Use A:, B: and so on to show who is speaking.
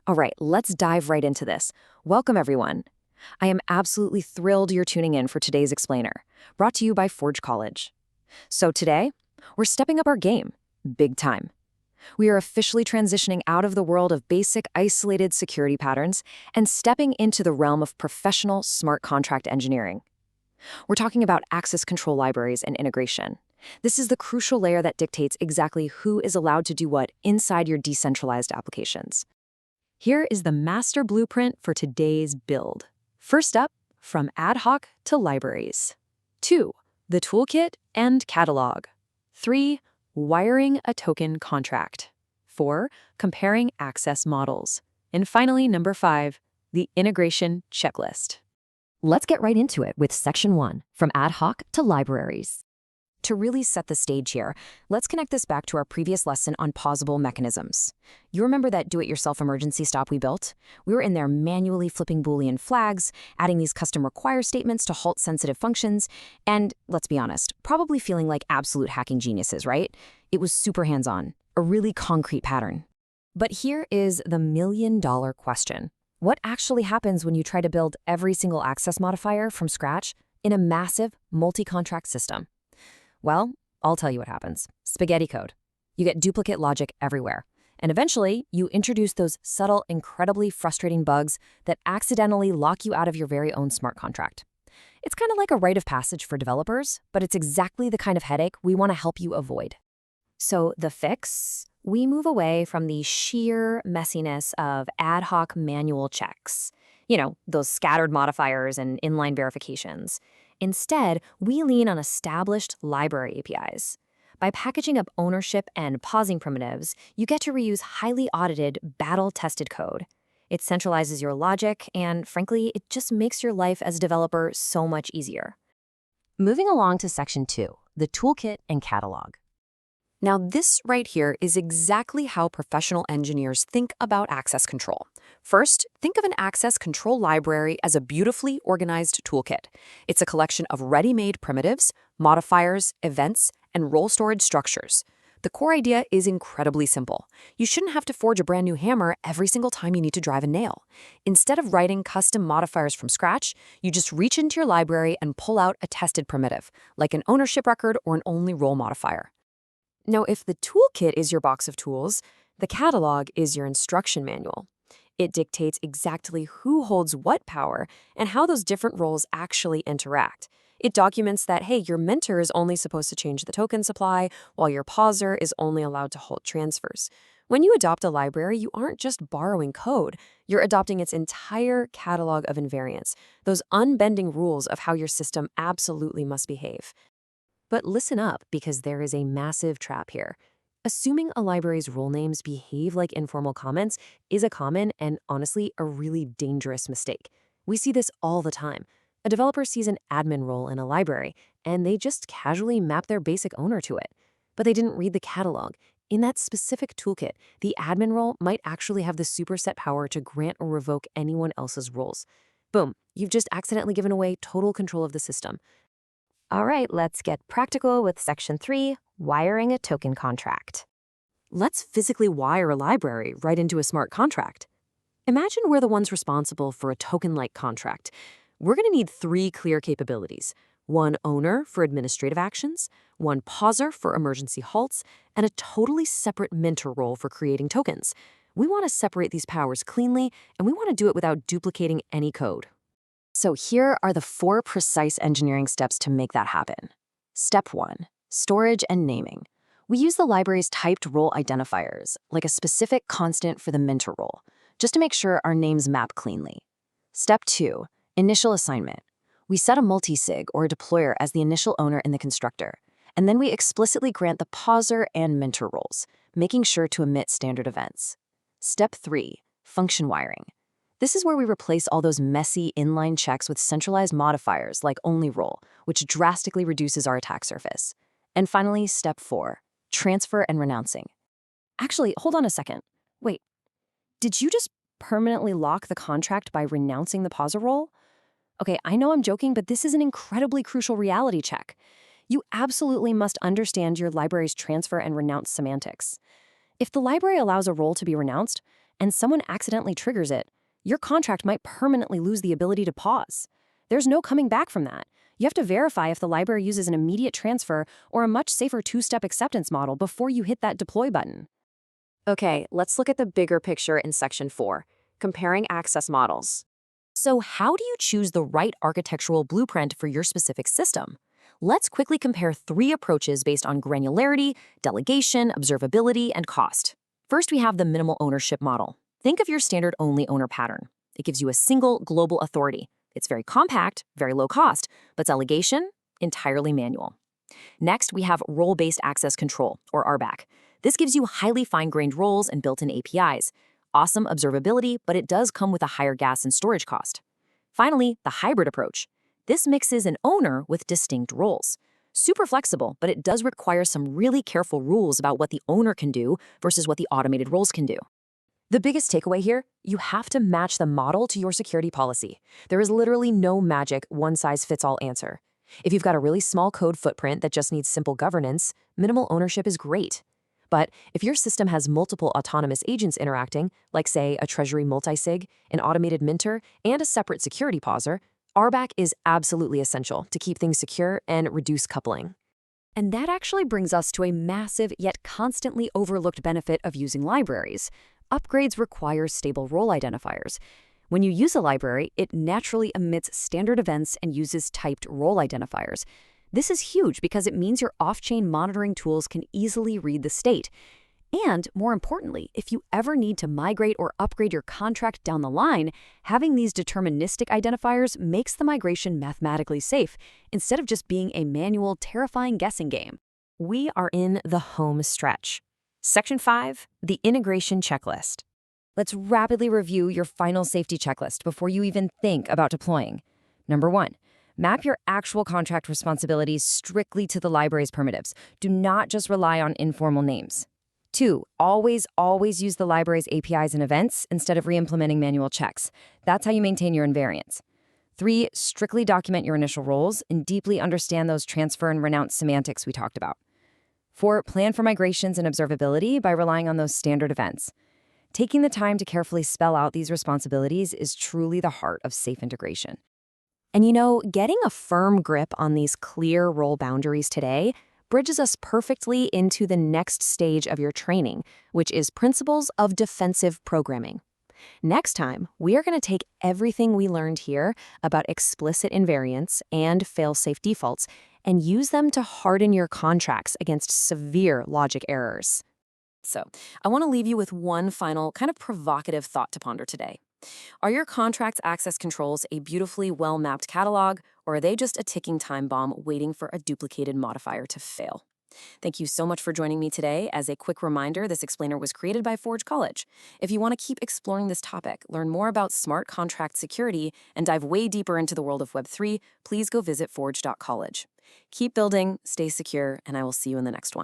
A: All right, let's dive right into this. Welcome, everyone. I am absolutely thrilled you're tuning in for today's explainer, brought to you by Forge College. So today, we're stepping up our game, big time. We are officially transitioning out of the world of basic, isolated security patterns and stepping into the realm of professional smart contract engineering. We're talking about access control libraries and integration. This is the crucial layer that dictates exactly who is allowed to do what inside your decentralized applications. Here is the master blueprint for today's build. First up, from ad hoc to libraries. 2. The toolkit and catalog. 3. Wiring a token contract. 4. Comparing access models. And finally, number 5, the integration checklist.
B: Let's get right into it with Section 1, from ad hoc to libraries.
A: To really set the stage here, let's connect this back to our previous lesson on pausable mechanisms. You remember that do-it-yourself emergency stop we built? We were in there manually flipping Boolean flags, adding these custom require statements to halt sensitive functions, and, let's be honest, probably feeling like absolute hacking geniuses, right? It was super hands-on, a really concrete pattern. But here is the million-dollar question. What actually happens when you try to build every single access modifier from scratch in a massive multi-contract system? Well, I'll tell you what happens. Spaghetti code. You get duplicate logic everywhere. And eventually, you introduce those subtle, incredibly frustrating bugs that accidentally lock you out of your very own smart contract. It's kind of like a rite of passage for developers, but it's exactly the kind of headache we want to help you avoid. So the fix? We move away from the sheer messiness of ad hoc manual checks. You know, those scattered modifiers and inline verifications. Instead, we lean on established library APIs. By packaging up ownership and pausing primitives, you get to reuse highly audited, battle-tested code. It centralizes your logic, and frankly, it just makes your life as a developer so much easier.
B: Moving along to Section 2, the toolkit and catalog.
A: Now, this right here is exactly how professional engineers think about access control. First, think of an access control library as a beautifully organized toolkit. It's a collection of ready-made primitives, modifiers, events, and role storage structures. The core idea is incredibly simple. You shouldn't have to forge a brand new hammer every single time you need to drive a nail. Instead of writing custom modifiers from scratch, you just reach into your library and pull out a tested primitive, like an ownership record or an only role modifier. Now, if the toolkit is your box of tools, the catalog is your instruction manual. It dictates exactly who holds what power and how those different roles actually interact. It documents that, hey, your mentor is only supposed to change the token supply, while your pauser is only allowed to halt transfers. When you adopt a library, you aren't just borrowing code. You're adopting its entire catalog of invariants, those unbending rules of how your system absolutely must behave. But listen up, because there is a massive trap here. Assuming a library's role names behave like informal comments is a common and, honestly, a really dangerous mistake. We see this all the time. A developer sees an admin role in a library, and they just casually map their basic owner to it. But they didn't read the catalog. In that specific toolkit, the admin role might actually have the superset power to grant or revoke anyone else's roles. Boom, you've just accidentally given away total control of the system.
B: All right, let's get practical with Section 3, wiring a token contract.
A: Let's physically wire a library right into a smart contract. Imagine we're the ones responsible for a token-like contract. We're going to need 3 clear capabilities. 1 owner for administrative actions, 1 pauser for emergency halts, and a totally separate mentor role for creating tokens. We want to separate these powers cleanly, and we want to do it without duplicating any code. So here are the 4 precise engineering steps to make that happen. Step 1, storage and naming. We use the library's typed role identifiers, like a specific constant for the mentor role, just to make sure our names map cleanly. Step 2, initial assignment. We set a multisig or a deployer as the initial owner in the constructor, and then we explicitly grant the pauser and mentor roles, making sure to emit standard events. Step 3, function wiring. This is where we replace all those messy inline checks with centralized modifiers like only role, which drastically reduces our attack surface. And finally, step 4, transfer and renouncing. Actually, hold on a second. Wait, did you just permanently lock the contract by renouncing the pauser role? Okay, I know I'm joking, but this is an incredibly crucial reality check. You absolutely must understand your library's transfer and renounce semantics. If the library allows a role to be renounced,
B: and someone accidentally triggers it, your contract might permanently lose the ability to pause. There's no coming back from that. You have to verify if the library uses an immediate transfer or a much safer two-step acceptance model before you hit that deploy button.
A: Okay, let's look at the bigger picture in Section 4, comparing access models. So how do you choose the right architectural blueprint for your specific system? Let's quickly compare 3 approaches based on granularity, delegation, observability, and cost. First, we have the minimal ownership model. Think of your standard only owner pattern. It gives you a single global authority. It's very compact, very low cost, but delegation, entirely manual. Next, we have role-based access control, or RBAC. This gives you highly fine-grained roles and built-in APIs. Awesome observability, but it does come with a higher gas and storage cost. Finally, the hybrid approach. This mixes an owner with distinct roles. Super flexible, but it does require some really careful rules about what the owner can do versus what the automated roles can do. The biggest takeaway here, you have to match the model to your security policy. There is literally no magic one-size-fits-all answer. If you've got a really small code footprint that just needs simple governance, minimal ownership is great. But if your system has multiple autonomous agents interacting, like say a treasury multisig, an automated minter, and a separate security pauser, RBAC is absolutely essential to keep things secure and reduce coupling. And that actually brings us to a massive yet constantly overlooked benefit of using libraries. Upgrades require stable role identifiers. When you use a library, it naturally emits standard events and uses typed role identifiers. This is huge because it means your off-chain monitoring tools can easily read the state. And more importantly, if you ever need to migrate or upgrade your contract down the line, having these deterministic identifiers makes the migration mathematically safe, instead of just being a manual, terrifying guessing game. We are in the home stretch. Section 5, the integration checklist. Let's rapidly review your final safety checklist before you even think about deploying. Number 1, map your actual contract responsibilities strictly to the library's primitives. Do not just rely on informal names. 2, always use the library's APIs and events instead of re-implementing manual checks. That's how you maintain your invariance. 3, strictly document your initial roles and deeply understand those transfer and renounce semantics we talked about. 4, plan for migrations and observability by relying on those standard events. Taking the time to carefully spell out these responsibilities is truly the heart of safe integration. And getting a firm grip on these clear role boundaries today bridges us perfectly into the next stage of your training, which is principles of defensive programming. Next time, we are going to take everything we learned here about explicit invariants and fail-safe defaults and use them to harden your contracts against severe logic errors. So, I want to leave you with one final kind of provocative thought to ponder today. Are your contract's access controls a beautifully well-mapped catalog, or are they just a ticking time bomb waiting for a duplicated modifier to fail? Thank you so much for joining me today. As a quick reminder, this explainer was created by Forge College. If you want to keep exploring this topic, learn more about smart contract security, and dive way deeper into the world of Web3, please go visit forge.college. Keep building, stay secure, and I will see you in the next one.